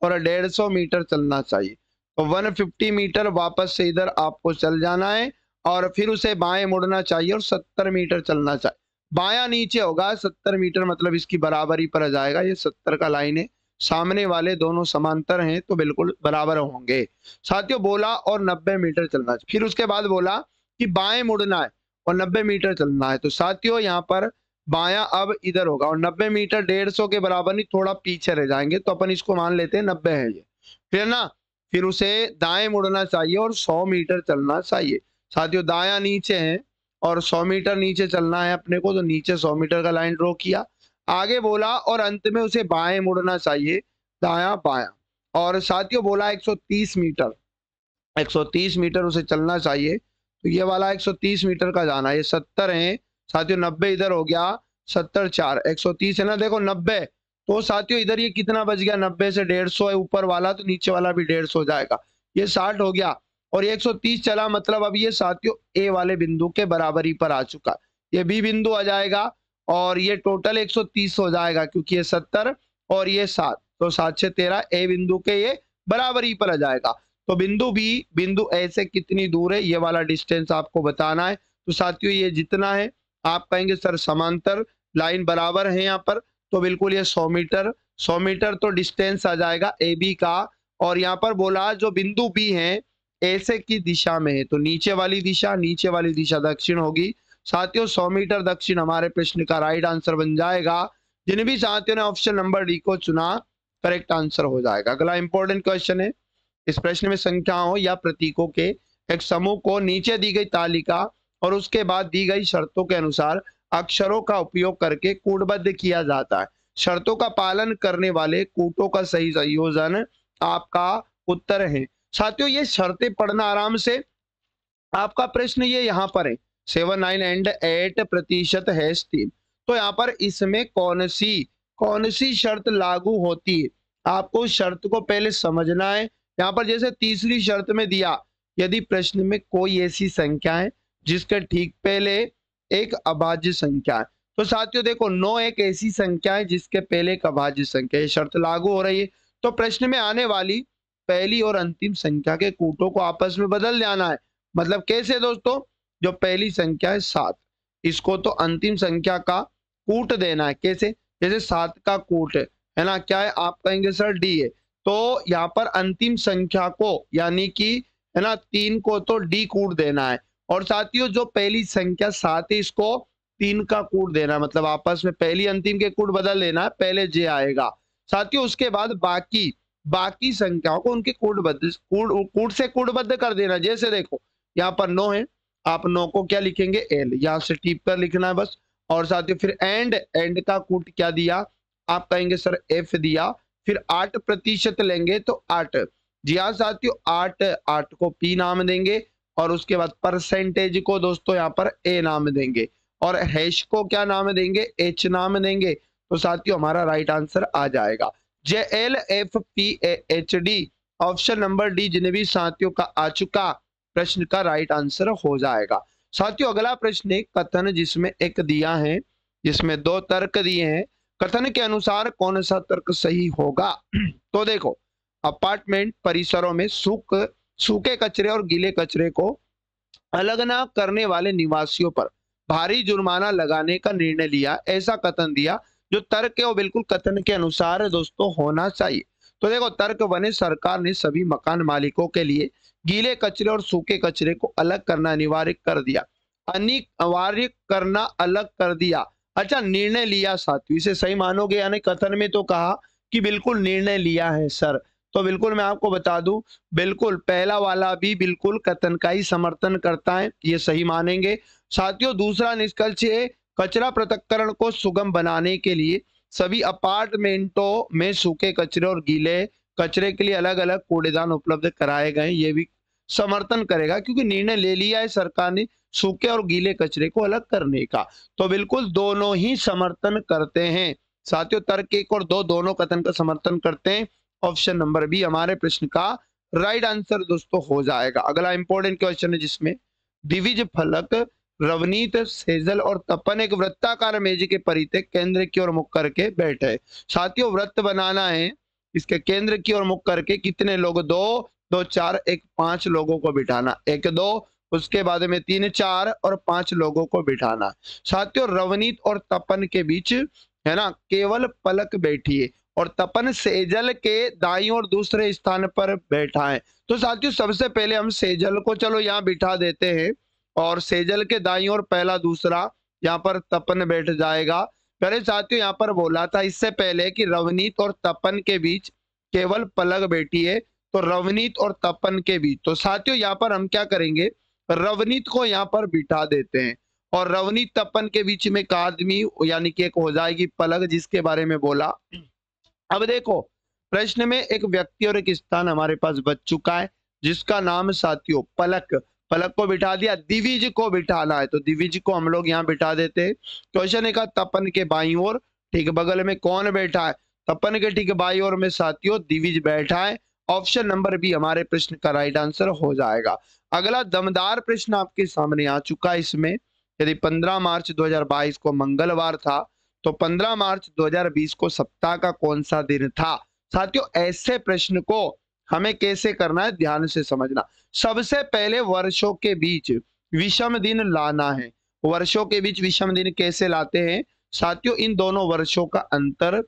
और 150 मीटर चलना चाहिए। तो 150 मीटर वापस से इधर आपको चल जाना है, और फिर उसे बाएं मुड़ना चाहिए और 70 मीटर चलना चाहिए। बायां नीचे होगा, 70 मीटर मतलब इसकी बराबरी पर आ जाएगा। ये 70 का लाइन है, सामने वाले दोनों समांतर हैं तो बिल्कुल बराबर होंगे। साथियों बोला और 90 मीटर चलना चाहिए, फिर उसके बाद बोला कि बाएं मुड़ना है और 90 मीटर चलना है। तो साथियों यहाँ पर बायां अब इधर होगा, और 90 मीटर 150 के बराबर नहीं, थोड़ा पीछे रह जाएंगे, तो अपन इसको मान लेते हैं 90 है ये, फिर ना, फिर उसे दाएं मुड़ना चाहिए और 100 मीटर चलना चाहिए। साथियों दायां नीचे है और 100 मीटर नीचे चलना है अपने को, तो नीचे 100 मीटर का लाइन ड्रॉ किया, आगे बोला और अंत में उसे बाएं मुड़ना चाहिए, दायां बायां, और साथियों बोला 130 मीटर, 130 मीटर उसे चलना चाहिए। तो ये वाला 130 मीटर का जाना है, ये 70 है साथियों, 90 इधर हो गया, 70 4 130 है ना, देखो 90, तो साथियों इधर ये कितना बच गया, 90 से 150 है ऊपर वाला, तो नीचे वाला भी 150 हो जाएगा, ये 60 हो गया, और 130 चला, मतलब अब ये साथियों ए वाले बिंदु के बराबरी पर आ चुका, ये बी बिंदु आ जाएगा, और ये टोटल 130 हो जाएगा, क्योंकि ये 70 और ये 7, तो 7 से 13 ए बिंदु के ये बराबरी पर आ जाएगा। तो बिंदु बी बिंदु ए से कितनी दूर है, ये वाला डिस्टेंस आपको बताना है। तो साथियों ये जितना है, आप कहेंगे सर समांतर लाइन बराबर है यहाँ पर, तो बिल्कुल ये 100 मीटर, 100 मीटर तो डिस्टेंस आ जाएगा ए बी का, और यहाँ पर बोला जो बिंदु बी है ऐसे की दिशा में है, तो नीचे वाली दिशा दक्षिण होगी। साथियों 100 मीटर दक्षिण हमारे प्रश्न का राइट आंसर बन जाएगा। जिन भी साथियों ने ऑप्शन नंबर डी को चुना, करेक्ट आंसर हो जाएगा। अगला इंपॉर्टेंट क्वेश्चन है, इस प्रश्न में संख्याओं या प्रतीकों के एक समूह को नीचे दी गई तालिका और उसके बाद दी गई शर्तों के अनुसार अक्षरों का उपयोग करके कूटबद्ध किया जाता है। शर्तों का पालन करने वाले कूटों का सही संयोजन आपका उत्तर है। साथियों ये शर्तें पढ़ना आराम से, आपका प्रश्न ये यहाँ पर है 7 9 एंड 8% है 3, तो यहाँ पर इसमें कौन सी शर्त लागू होती है, आपको शर्त को पहले समझना है। यहाँ पर जैसे तीसरी शर्त में दिया, यदि प्रश्न में कोई ऐसी संख्या है जिसके ठीक पहले एक अभाज्य संख्या है, तो साथियों देखो 9 एक ऐसी संख्या है जिसके पहले एक अभाज्य संख्या है, शर्त लागू हो रही है। तो प्रश्न में आने वाली पहली और अंतिम संख्या के कूटों को आपस में बदल जाना है। मतलब कैसे दोस्तों, जो पहली संख्या है 7, इसको तो अंतिम संख्या का कूट देना है। कैसे, जैसे 7 का कूट है ना, क्या है, आप कहेंगे सर डी है, तो यहाँ पर अंतिम संख्या को यानी कि है ना 3 को तो डी कूट देना है, और साथियों जो पहली संख्या 7 है इसको 3 का कूट देना, मतलब आपस में पहली अंतिम के कूट बदल लेना है, पहले जे आएगा साथियों, उसके बाद बाकी संख्याओं को उनके कूट से कूटबद्ध कर देना। जैसे देखो यहाँ पर 9 है, आप 9 को क्या लिखेंगे एल, यहाँ से टीप कर लिखना है बस, और साथियों फिर एंड का कूट क्या दिया, आप कहेंगे सर एफ दिया। फिर 8% लेंगे तो 8, जी हाँ साथियों 8 को पी नाम देंगे और उसके बाद परसेंटेज को दोस्तों यहाँ पर ए नाम देंगे और हैश को क्या नाम देंगे, एच नाम देंगे। तो साथियों हमारा राइट आंसर आ जाएगा JLFPAHD, ऑप्शन नंबर डी जिन्हें भी साथियों का आ चुका प्रश्न का राइट आंसर हो जाएगा। साथियों अगला प्रश्न एक कथन जिसमें एक दिया है, जिसमें 2 तर्क दिए हैं, कथन के अनुसार कौन सा तर्क सही होगा। तो देखो, अपार्टमेंट परिसरों में सूखे कचरे और गीले कचरे को अलग न करने वाले निवासियों पर भारी जुर्माना लगाने का निर्णय लिया, ऐसा कथन दिया। जो तर्क है वो बिल्कुल कथन के अनुसार दोस्तों होना चाहिए। तो देखो तर्क बने, सरकार ने सभी मकान मालिकों के लिए गीले कचरे और सूखे कचरे को अलग करना अनिवार्य कर दिया, अनिवार्य करना अलग कर दिया। अच्छा निर्णय लिया साथियों, इसे सही मानोगे, यानी कथन में तो कहा कि बिल्कुल निर्णय लिया है सर, तो बिल्कुल मैं आपको बता दूं बिल्कुल पहला वाला भी बिल्कुल कथन का ही समर्थन करता है, ये सही मानेंगे। साथियों दूसरा निष्कर्ष है, कचरा पृथक्करण को सुगम बनाने के लिए सभी अपार्टमेंटों में सूखे कचरे और गीले कचरे के लिए अलग अलग कूड़ेदान उपलब्ध कराए गए, ये भी समर्थन करेगा क्योंकि निर्णय ले लिया है सरकार ने सूखे और गीले कचरे को अलग करने का। तो बिल्कुल दोनों ही समर्थन करते हैं साथियों, तर्क 1 और 2 दोनों कथन का समर्थन करते हैं। ऑप्शन नंबर बी हमारे प्रश्न का राइट आंसर दोस्तों हो जाएगा। अगला इंपॉर्टेंट क्वेश्चन है जिसमें द्विज फलक, रवनीत, सेजल और तपन एक वृत्ताकार मेज के परिधि केंद्र की ओर मुख करके बैठे। साथियों वृत्त बनाना है, इसके केंद्र की ओर मुख करके कितने लोग, 2 2 4 1 5 लोगों को बिठाना, 1 2 उसके बाद में 3 4 और 5 लोगों को बिठाना। साथियों रवनीत और तपन के बीच है ना केवल पलक बैठी है और तपन सेजल के दाईं और दूसरे स्थान पर बैठा है। तो साथियों सबसे पहले हम सेजल को चलो यहाँ बिठा देते हैं और सेजल के दाईं और पहला दूसरा यहाँ पर तपन बैठ जाएगा। पहले साथियों यहाँ पर बोला था इससे पहले कि रवनीत और तपन के बीच केवल पलक बैठी है, तो रवनीत और तपन के बीच, तो साथियों यहाँ पर हम क्या करेंगे, रवनीत को यहाँ पर बिठा देते हैं और रवनीत तपन के बीच में एक आदमी यानी कि एक हो जाएगी पलक जिसके बारे में बोला। अब देखो प्रश्न में एक व्यक्ति और एक स्थान हमारे पास बच चुका है जिसका नाम साथियों पलक, पलक को बिठा दिया, दिविज को बिठाना है तो दिविज को हम लोग यहाँ बिठा देते हैं। क्वेश्चन एक तपन के बाईं ओर ठीक बगल में कौन बैठा है, तपन के ठीक बाईं ओर में साथियों दिविज बैठा है। ऑप्शन नंबर बी हमारे प्रश्न का राइट आंसर हो जाएगा। अगला दमदार प्रश्न आपके सामने आ चुका है। इसमें यदि 15 मार्च 2022 को मंगलवार था तो 15 मार्च 2020 को सप्ताह का कौन सा दिन था। साथियों ऐसे प्रश्न को हमें कैसे करना है ध्यान से समझना। सबसे पहले वर्षों के बीच विषम दिन लाना है। वर्षों के बीच विषम दिन कैसे लाते हैं साथियों, इन दोनों वर्षों का अंतर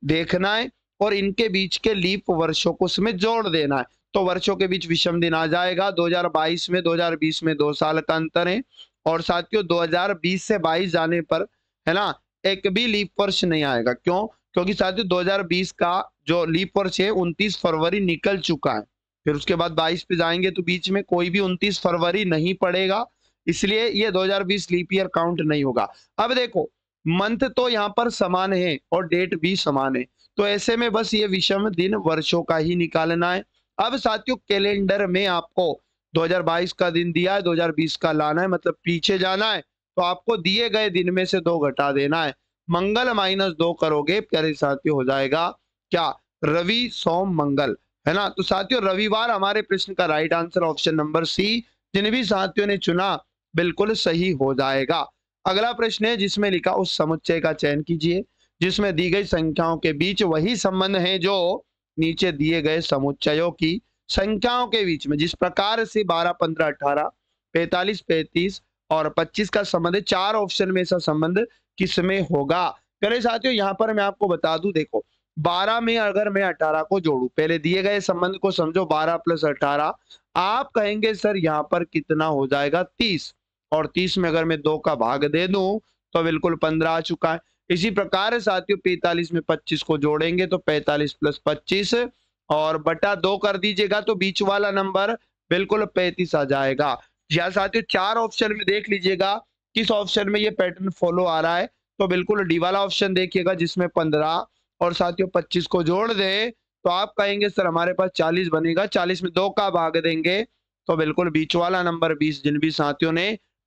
देखना है और इनके बीच के लीप वर्षों को उसमें जोड़ देना है। तो वर्षों के बीच विषम दिन आ जाएगा। 2022 में 2020 में 2 साल का अंतर है और साथियों 2020 से 22 जाने पर है ना एक भी लीप वर्ष नहीं आएगा। क्यों, क्योंकि साथियों 2020 का जो लीप वर्ष है 29 फरवरी निकल चुका है, फिर उसके बाद 22 पे जाएंगे तो बीच में कोई भी 29 फरवरी नहीं पड़ेगा, इसलिए ये 2020 लीप ईयर काउंट नहीं होगा। अब देखो मंथ तो यहाँ पर समान है और डेट भी समान है, तो ऐसे में बस ये विषम दिन वर्षों का ही निकालना है। अब साथियों कैलेंडर में आपको 2022 का दिन दिया है, 2020 का लाना है, मतलब पीछे जाना है, तो आपको दिए गए दिन में से 2 घटा देना है। मंगल -2 करोगे प्यारे साथियों हो जाएगा क्या, रवि सोम मंगल, है ना। तो साथियों रविवार हमारे प्रश्न का right answer option number C जिन भी साथियों ने चुना बिल्कुल सही हो जाएगा। अगला प्रश्न है जिसमें लिखा उस समुच्चय का चयन कीजिए जिसमें दी गई संख्याओं के बीच वही संबंध है जो नीचे दिए गए समुच्चयों की संख्याओं के बीच में, जिस प्रकार से 12 15 18 45 35 और 25 का संबंध है। 4 ऑप्शन में ऐसा संबंध किसमें होगा। पहले साथियों यहाँ पर मैं आपको बता दूं, देखो 12 में अगर मैं 18 को जोड़ू, पहले दिए गए संबंध को समझो, 12 + 18 आप कहेंगे सर यहाँ पर कितना हो जाएगा 30, और 30 में अगर मैं 2 का भाग दे दूं तो बिल्कुल 15 आ चुका है। इसी प्रकार साथियों 45 में 25 को जोड़ेंगे तो 45 + 25 और बटा 2 कर दीजिएगा तो बीच वाला नंबर बिल्कुल 35 आ जाएगा। या साथियों 4 ऑप्शन में देख लीजिएगा किस ऑप्शन में ये पैटर्न फॉलो आ रहा है, तो बिल्कुल डी वाला ऑप्शन देखिएगा जिसमें 15 और साथियों 25 को जोड़ दे तो आप कहेंगे सर हमारे पास 40 बनेगा, 40 में 2 का भाग देंगे तो बिल्कुल बीच वाला नंबर 20 जिन भी साथियों ने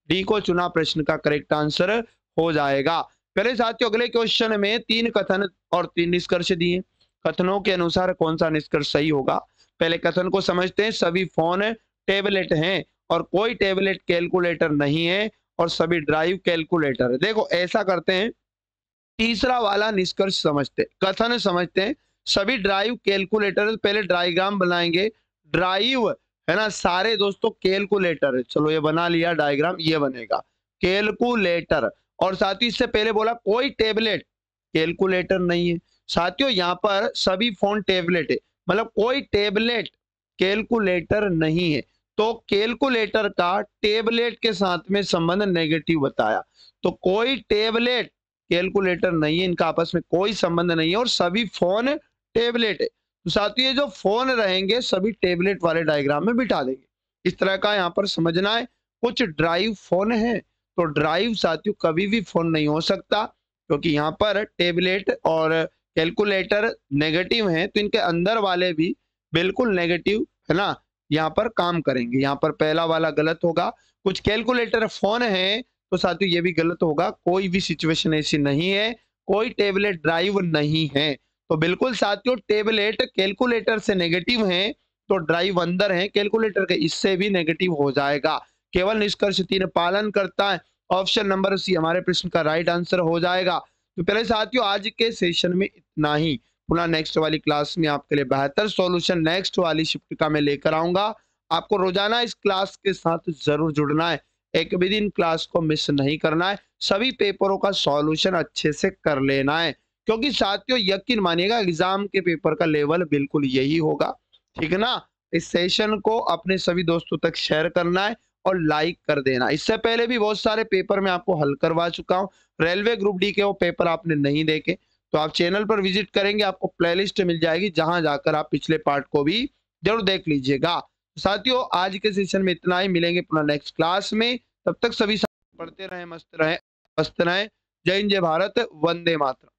डी को चुना प्रश्न का करेक्ट आंसर हो जाएगा। पहले साथियों अगले क्वेश्चन में 3 कथन और 3 निष्कर्ष दिए। कथनों के अनुसार कौन सा निष्कर्ष सही होगा? पहले कथन को समझते हैं। सभी फोन टेबलेट हैं और कोई टेबलेट कैलकुलेटर नहीं है और सभी ड्राइव कैलकुलेटर है। देखो ऐसा करते हैं, तीसरा वाला निष्कर्ष समझते, कथन समझते हैं। सभी ड्राइव कैलकुलेटर, पहले डायग्राम बनाएंगे। ड्राइव है ना, सारे दोस्तों कैलकुलेटर है। चलो ये बना लिया डायग्राम, ये बनेगा कैलकुलेटर। और साथ ही इससे पहले बोला कोई टेबलेट कैलकुलेटर नहीं है। साथियों यहाँ पर सभी फोन टेबलेट है, मतलब कोई टेबलेट कैलकुलेटर नहीं है। तो कैलकुलेटर का टेबलेट के साथ में संबंध नेगेटिव बताया। तो कोई टेबलेट कैलकुलेटर नहीं है, इनका आपस में कोई संबंध नहीं है और सभी फोन टेबलेट है। तो साथियों ये जो फोन रहेंगे सभी टेबलेट वाले डायग्राम में बिठा देंगे। इस तरह का यहाँ पर समझना है। कुछ ड्राइव फोन है तो ड्राइव साथियों कभी भी फोन नहीं हो सकता, क्योंकि यहाँ पर टेबलेट और कैलकुलेटर नेगेटिव हैं तो इनके अंदर वाले भी बिल्कुल नेगेटिव है ना, यहाँ पर काम करेंगे। यहाँ पर पहला वाला गलत होगा। कुछ कैलकुलेटर फोन है तो साथियों ये भी गलत होगा। कोई भी सिचुएशन ऐसी नहीं है, कोई टेबलेट ड्राइव नहीं है। तो बिल्कुल साथियों टेबलेट कैलकुलेटर से नेगेटिव हैं तो ड्राइव अंदर है कैलकुलेटर के, इससे भी नेगेटिव हो जाएगा। केवल निष्कर्ष 3 पालन करता है। ऑप्शन नंबर सी हमारे प्रश्न का राइट आंसर हो जाएगा। तो पहले साथियों आज के सेशन में इतना ही। पुनः नेक्स्ट वाली क्लास में आपके लिए बेहतर सॉल्यूशन नेक्स्ट वाली शिफ्ट का मैं लेकर आऊंगा। आपको रोजाना इस क्लास के साथ जरूर जुड़ना है, एक भी दिन क्लास को मिस नहीं करना है। सभी पेपरों का सॉल्यूशन अच्छे से कर लेना है, क्योंकि साथियों यकीन मानिएगा एग्जाम के पेपर का लेवल बिल्कुल यही होगा। ठीक है ना? इस सेशन को अपने सभी दोस्तों तक शेयर करना है और लाइक कर देना। इससे पहले भी बहुत सारे पेपर मैं आपको हल करवा चुका हूँ। रेलवे ग्रुप डी के वो पेपर आपने नहीं देखे तो आप चैनल पर विजिट करेंगे, आपको प्लेलिस्ट मिल जाएगी, जहां जाकर आप पिछले पार्ट को भी जरूर देख लीजिएगा। साथियों आज के सेशन में इतना ही, मिलेंगे पुनः नेक्स्ट क्लास में। तब तक सभी पढ़ते रहें, मस्त रहें, मस्त रहें। जय हिंद, जय भारत, वंदे मातरम।